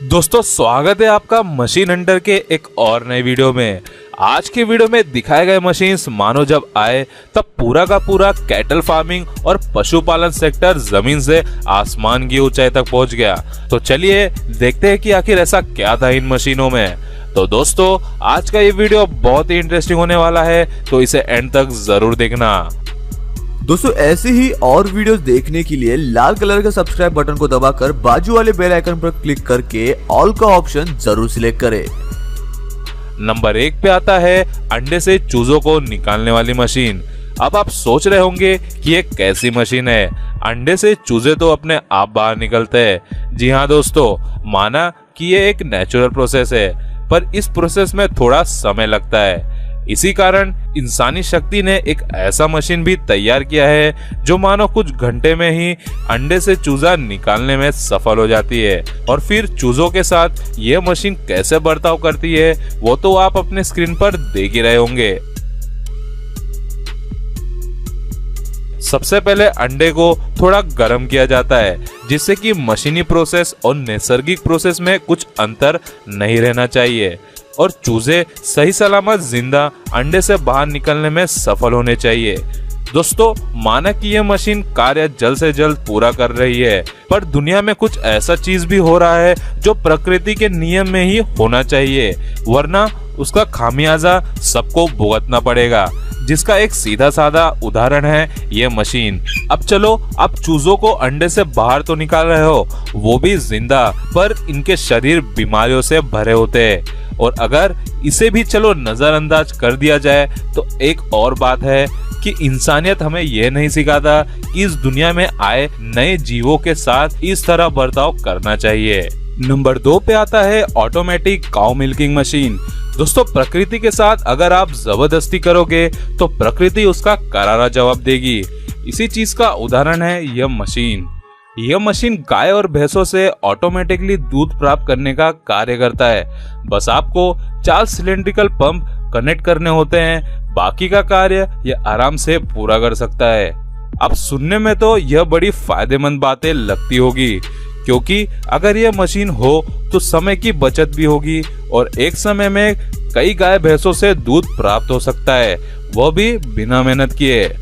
दोस्तों स्वागत है आपका मशीन हंटर के एक और नए वीडियो में। आज के वीडियो में दिखाए गए मशीन्स मानो जब आए तब पूरा का पूरा कैटल फार्मिंग और पशुपालन सेक्टर जमीन से आसमान की ऊंचाई तक पहुंच गया। तो चलिए देखते हैं कि आखिर ऐसा क्या था इन मशीनों में। तो दोस्तों आज का ये वीडियो बहुत ही इंटरेस्टिंग होने वाला है, तो इसे एंड तक जरूर देखना। दोस्तों ऐसे ही और वीडियोस देखने के लिए लाल कलर का सब्सक्राइब बटन को दबाकर बाजू वाले बेल आइकन पर क्लिक करके ऑल का ऑप्शन जरूर सिलेक्ट करें। नंबर 1 पे आता है अंडे से चूजों को निकालने वाली मशीन। अब आप सोच रहे होंगे कि ये कैसी मशीन है, अंडे से चूजे तो अपने आप बाहर निकलते हैं। जी हाँ दोस्तों, माना कि ये एक नेचुरल प्रोसेस है, पर इस प्रोसेस में थोड़ा समय लगता है। इसी कारण इंसानी शक्ति ने एक ऐसा मशीन भी तैयार किया है जो मानो कुछ घंटे में ही अंडे से चूजा निकालने में सफल हो जाती है। और फिर चूजों के साथ ये मशीन कैसे बर्ताव करती है वो तो आप अपने स्क्रीन पर देख ही रहे होंगे। सबसे पहले अंडे को थोड़ा गर्म किया जाता है, जिससे कि मशीनी प्रोसेस और नैसर्गिक प्रोसेस में कुछ अंतर नहीं रहना चाहिए और चूजे सही सलामत जिंदा अंडे से बाहर निकलने में सफल होने चाहिए। दोस्तों माना कि यह मशीन कार्य जल्द से जल्द पूरा कर रही है, पर दुनिया में कुछ ऐसा चीज भी हो रहा है जो प्रकृति के नियम में ही होना चाहिए, वरना उसका खामियाजा सबको भुगतना पड़ेगा, जिसका एक सीधा साधा उदाहरण है ये मशीन। अब चलो, आप चूजों को अंडे से बाहर तो निकाल रहे हो, वो भी जिंदा, पर इनके शरीर बीमारियों से भरे होते हैं। और अगर इसे भी चलो नजरअंदाज कर दिया जाए तो एक और बात है कि इंसानियत हमें यह नहीं सिखाता कि इस दुनिया में आए नए जीवों के साथ इस तरह बर्ताव करना चाहिए। नंबर 2 पे आता है ऑटोमेटिक काउ मिल्किंग मशीन। दोस्तों प्रकृति के साथ अगर आप जबरदस्ती करोगे तो प्रकृति उसका करारा जवाब देगी। इसी चीज का उदाहरण है यह मशीन। यह मशीन गाय और भैंसों से ऑटोमेटिकली दूध प्राप्त करने का कार्य करता है। बस आपको 4 सिलेंड्रिकल पंप कनेक्ट करने होते हैं, बाकी का कार्य यह आराम से पूरा कर सकता है। अब सुनने में तो यह बड़ी फायदेमंद बातें लगती होगी, क्योंकि अगर यह मशीन हो तो समय की बचत भी होगी और एक समय में कई गाय भैंसों से दूध प्राप्त हो सकता है, वह भी बिना मेहनत किए।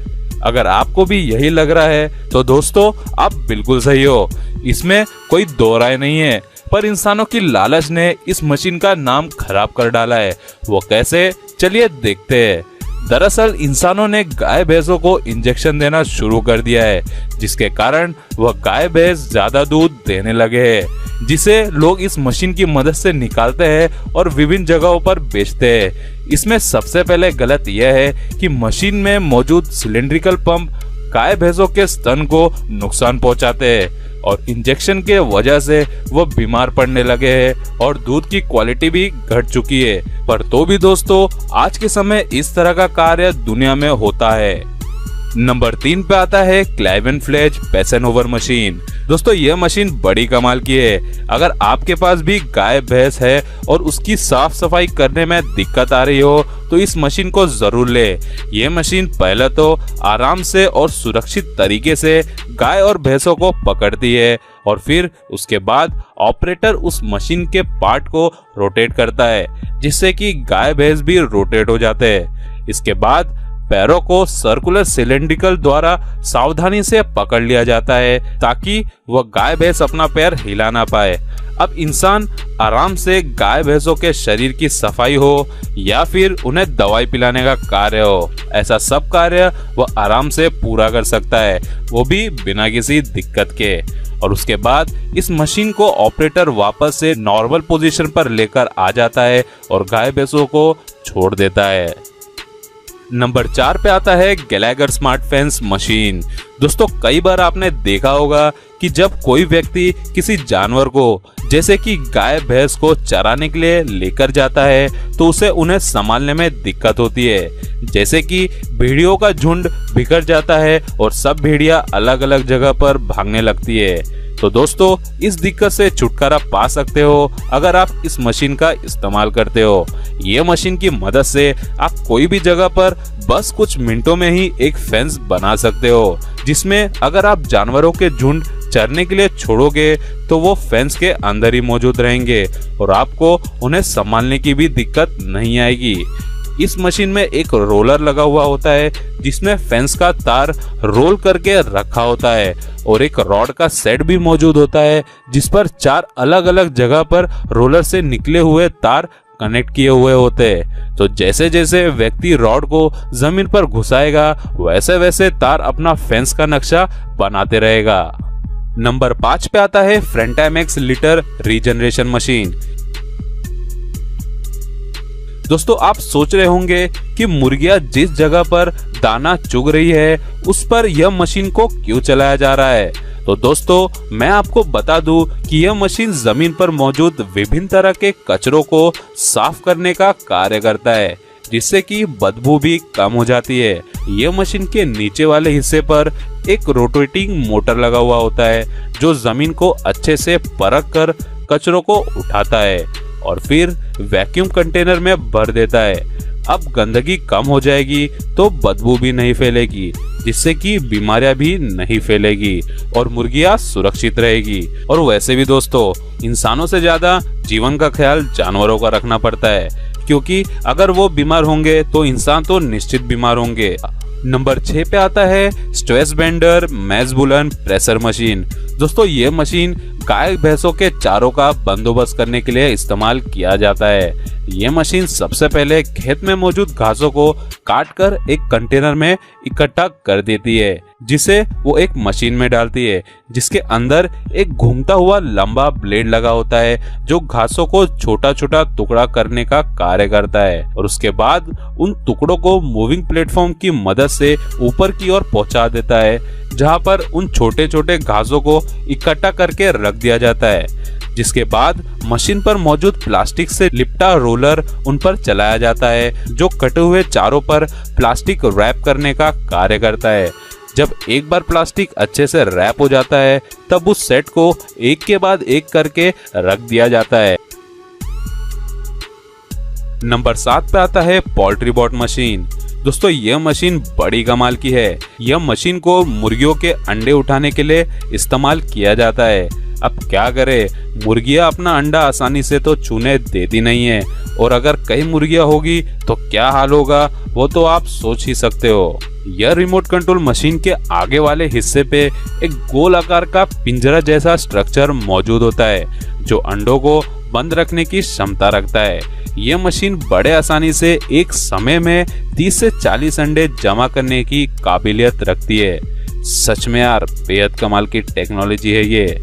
अगर आपको भी यही लग रहा है तो दोस्तों आप बिल्कुल सही हो, इसमें कोई दो राय नहीं है। पर इंसानों की लालच ने इस मशीन का नाम खराब कर डाला है। वो कैसे, चलिए देखते हैं। दरअसल इंसानों ने गाय भैंसों को इंजेक्शन देना शुरू कर दिया है, जिसके कारण वह गाय भैंस ज्यादा दूध देने लगे हैं, जिसे लोग इस मशीन की मदद से निकालते हैं और विभिन्न जगहों पर बेचते हैं। इसमें सबसे पहले गलत यह है कि मशीन में मौजूद सिलेंड्रिकल पंप गाय भैंसों के स्तन को नुकसान पहुंचाते हैं और इंजेक्शन के वजह से वो बीमार पड़ने लगे हैं और दूध की क्वालिटी भी घट चुकी है। पर तो भी दोस्तों आज के समय इस तरह का कार्य दुनिया में होता है। नंबर 3 पे आता है क्लाइवन फ्लेज पेसेनओवर मशीन। दोस्तों यह मशीन बड़ी कमाल की है। अगर आपके पास भी गाय भैंस है और उसकी साफ सफाई करने में दिक्कत आ रही हो तो इस मशीन को जरूर ले। यह मशीन पहले तो आराम से और सुरक्षित तरीके से गाय और भैंसों को पकड़ती है और फिर उसके बाद ऑपरेटर उस मशीन के पार्ट को रोटेट करता है, जिससे कि गाय भैंस भी रोटेट हो जाते हैं। इसके बाद पैरों को सर्कुलर सिलेंड्रिकल द्वारा सावधानी से पकड़ लिया जाता है ताकि वह गाय भैंस अपना पैर हिला ना पाए। अब इंसान आराम से गाय भैंसों के शरीर की सफाई हो या फिर उन्हें दवाई पिलाने का कार्य हो, ऐसा सब कार्य वह आराम से पूरा कर सकता है, वो भी बिना किसी दिक्कत के। और उसके बाद इस मशीन को ऑपरेटर वापस से नॉर्मल पोजीशन पर लेकर आ जाता है और गाय भैंसों को छोड़ देता है। नंबर 4 पे आता है गैलागर स्मार्ट फेंस मशीन। दोस्तों कई बार आपने देखा होगा कि जब कोई व्यक्ति किसी जानवर को जैसे कि गाय भैंस को चराने के लिए लेकर जाता है तो उसे उन्हें संभालने में दिक्कत होती है, जैसे कि भेड़ियों का झुंड बिखर जाता है और सब भेड़िया अलग अलग जगह पर भागने लगती है। तो दोस्तों इस दिक्कत से छुटकारा पा सकते हो अगर आप इस मशीन का इस्तेमाल करते हो। ये मशीन की मदद से आप कोई भी जगह पर बस कुछ मिनटों में ही एक फेंस बना सकते हो, जिसमें अगर आप जानवरों के झुंड चरने के लिए छोड़ोगे तो वो फेंस के अंदर ही मौजूद रहेंगे और आपको उन्हें संभालने की भी दिक्कत नहीं आएगी। इस मशीन में एक रोलर लगा हुआ होता है जिसमें फेंस का तार रोल करके रखा होता है और एक रॉड का सेट भी मौजूद होता है जिस पर 4 अलग अलग जगह पर रोलर से निकले हुए तार कनेक्ट किए हुए होते हैं। तो जैसे जैसे व्यक्ति रॉड को जमीन पर घुसाएगा वैसे वैसे तार अपना फेंस का नक्शा बनाते रहेगा। नंबर 5 पे आता है फ्रेंटामैक्स लिटर रीजनरेशन मशीन। दोस्तों आप सोच रहे होंगे कि मुर्गियां जिस जगह पर दाना चुग रही है उस पर यह मशीन को क्यों चलाया जा रहा है। तो दोस्तों मैं आपको बता दूं कि यह मशीन जमीन पर मौजूद विभिन्न तरह के कचरों को साफ करने का कार्य करता है जिससे कि बदबू भी कम हो जाती है। यह मशीन के नीचे वाले हिस्से पर एक रोटेटिंग मोटर लगा हुआ होता है जो जमीन को अच्छे से परख कर कचरों को उठाता है और फिर वैक्यूम कंटेनर में भर देता है। अब गंदगी कम हो जाएगी तो बदबू भी नहीं फैलेगी जिससे कि बीमारियां भी नहीं फैलेगी और मुर्गियां सुरक्षित रहेगी। और वैसे भी दोस्तों इंसानों से ज्यादा जीवन का ख्याल जानवरों का रखना पड़ता है क्योंकि अगर वो बीमार होंगे तो इंसान तो निश्चित बीमार होंगे। नंबर 6 पे आता है स्ट्रेस बेंडर मैजबुलन प्रेशर मशीन। दोस्तों ये मशीन गाय भैंसों के चारों का बंदोबस्त करने के लिए इस्तेमाल किया जाता है। ये मशीन सबसे पहले खेत में मौजूद घासों को काट कर एक कंटेनर में इकट्ठा कर देती है जिसे वो एक मशीन में डालती है जिसके अंदर एक घूमता हुआ लंबा ब्लेड लगा होता है जो घासों को छोटा छोटा टुकड़ा करने का कार्य करता है और उसके बाद उन टुकड़ों को मूविंग प्लेटफॉर्म की मदद से ऊपर की ओर पहुंचा देता है जहां पर उन छोटे छोटे घासों को इकट्ठा करके रख दिया जाता है जिसके बाद मशीन पर मौजूद प्लास्टिक से लिपटा रोलर उन पर चलाया जाता है जो कटे हुए चारों पर प्लास्टिक रैप करने का कार्य करता है। जब एक बार प्लास्टिक अच्छे से रैप हो जाता है तब उस सेट को एक के बाद एक करके रख दिया जाता है। नंबर 7 पे आता है पोल्ट्री बॉट मशीन। दोस्तों यह मशीन बड़ी कमाल की है। यह मशीन को मुर्गियों के अंडे उठाने के लिए इस्तेमाल किया जाता है। अब क्या करे, मुर्गियां अपना अंडा आसानी से तो छूने देती नहीं है और अगर कई मुर्गियां होगी तो क्या हाल होगा वो तो आप सोच ही सकते हो। यह रिमोट कंट्रोल मशीन के आगे वाले हिस्से पे एक गोल आकार का पिंजरा जैसा स्ट्रक्चर मौजूद होता है जो अंडों को बंद रखने की क्षमता रखता है। यह मशीन बड़े आसानी से एक समय में 30 से 40 अंडे जमा करने की काबिलियत रखती है। सच में यार बेहद कमाल की टेक्नोलॉजी है ये।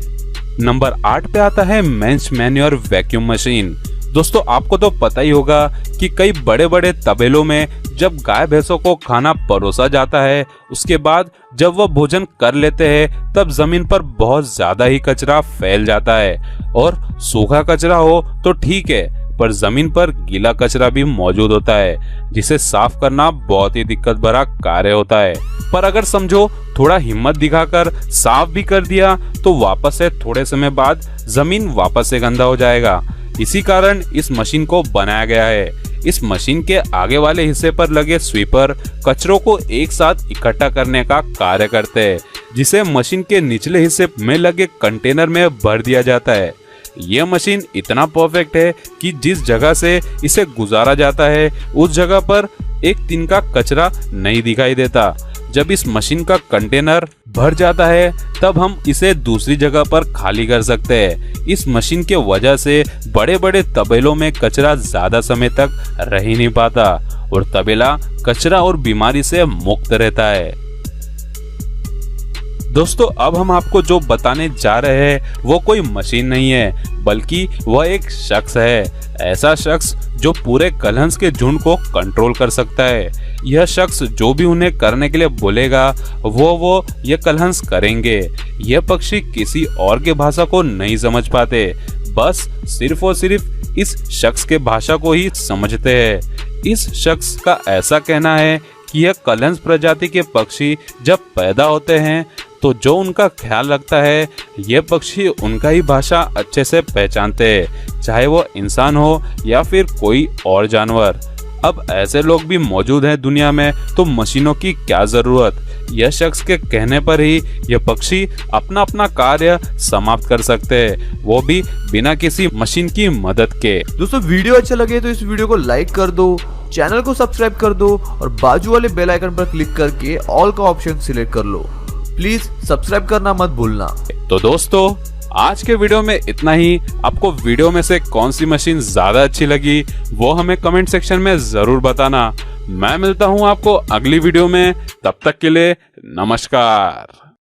नंबर 8 पे आता है मेंस मैन्योर वैक्यूम मशीन। दोस्तों आपको तो पता ही होगा कि कई बड़े बड़े तबेलों में जब गाय भैंसों को खाना परोसा जाता है उसके बाद जब वह भोजन कर लेते हैं तब जमीन पर बहुत ज्यादा ही कचरा फैल जाता है और सूखा कचरा हो तो ठीक है पर जमीन पर गीला कचरा भी मौजूद होता है जिसे साफ करना बहुत ही दिक्कत भरा कार्य होता है। पर अगर समझो थोड़ा हिम्मत दिखाकर साफ भी कर दिया तो वापस से थोड़े समय बाद जमीन वापस से गंदा हो जाएगा। इसी कारण इस मशीन को बनाया गया है। इस मशीन के आगे वाले हिस्से पर लगे स्वीपर कचरों को एक साथ इकट्ठा करने का कार्य करते हैं जिसे मशीन के निचले हिस्से में लगे कंटेनर में भर दिया जाता है। यह मशीन इतना परफेक्ट है कि जिस जगह से इसे गुजारा जाता है उस जगह पर एक दिन का कचरा नहीं दिखाई देता। जब इस मशीन का कंटेनर भर जाता है तब हम इसे दूसरी जगह पर खाली कर सकते हैं। इस मशीन के वजह से बड़े बड़े तबेलों में कचरा ज्यादा समय तक रह ही नहीं पाता और तबेला कचरा और बीमारी से मुक्त रहता है। दोस्तों अब हम आपको जो बताने जा रहे हैं वो कोई मशीन नहीं है बल्कि वह एक शख्स है। ऐसा शख्स जो पूरे कलहंस के झुंड को कंट्रोल कर सकता है। यह शख्स जो भी उन्हें करने के लिए बोलेगा वो ये कलहंस करेंगे। यह पक्षी किसी और के भाषा को नहीं समझ पाते, बस सिर्फ और सिर्फ इस शख्स के भाषा को ही समझते हैं। इस शख्स का ऐसा कहना है कि यह कलहंस प्रजाति के पक्षी जब पैदा होते हैं तो जो उनका ख्याल रखता है ये पक्षी उनका ही भाषा अच्छे से पहचानते हैं, चाहे वो इंसान हो या फिर कोई और जानवर। अब ऐसे लोग भी मौजूद हैं दुनिया में तो मशीनों की क्या जरूरत। यह शख्स के कहने पर ही यह पक्षी अपना अपना कार्य समाप्त कर सकते हैं, वो भी बिना किसी मशीन की मदद के। दोस्तों वीडियो अच्छा लगे तो इस वीडियो को लाइक कर दो, चैनल को सब्सक्राइब कर दो और बाजू वाले बेल आइकन पर क्लिक करके ऑल का ऑप्शन सिलेक्ट कर लो। प्लीज सब्सक्राइब करना मत भूलना। तो दोस्तों आज के वीडियो में इतना ही। आपको वीडियो में से कौन सी मशीन ज्यादा अच्छी लगी वो हमें कमेंट सेक्शन में जरूर बताना। मैं मिलता हूं आपको अगली वीडियो में, तब तक के लिए नमस्कार।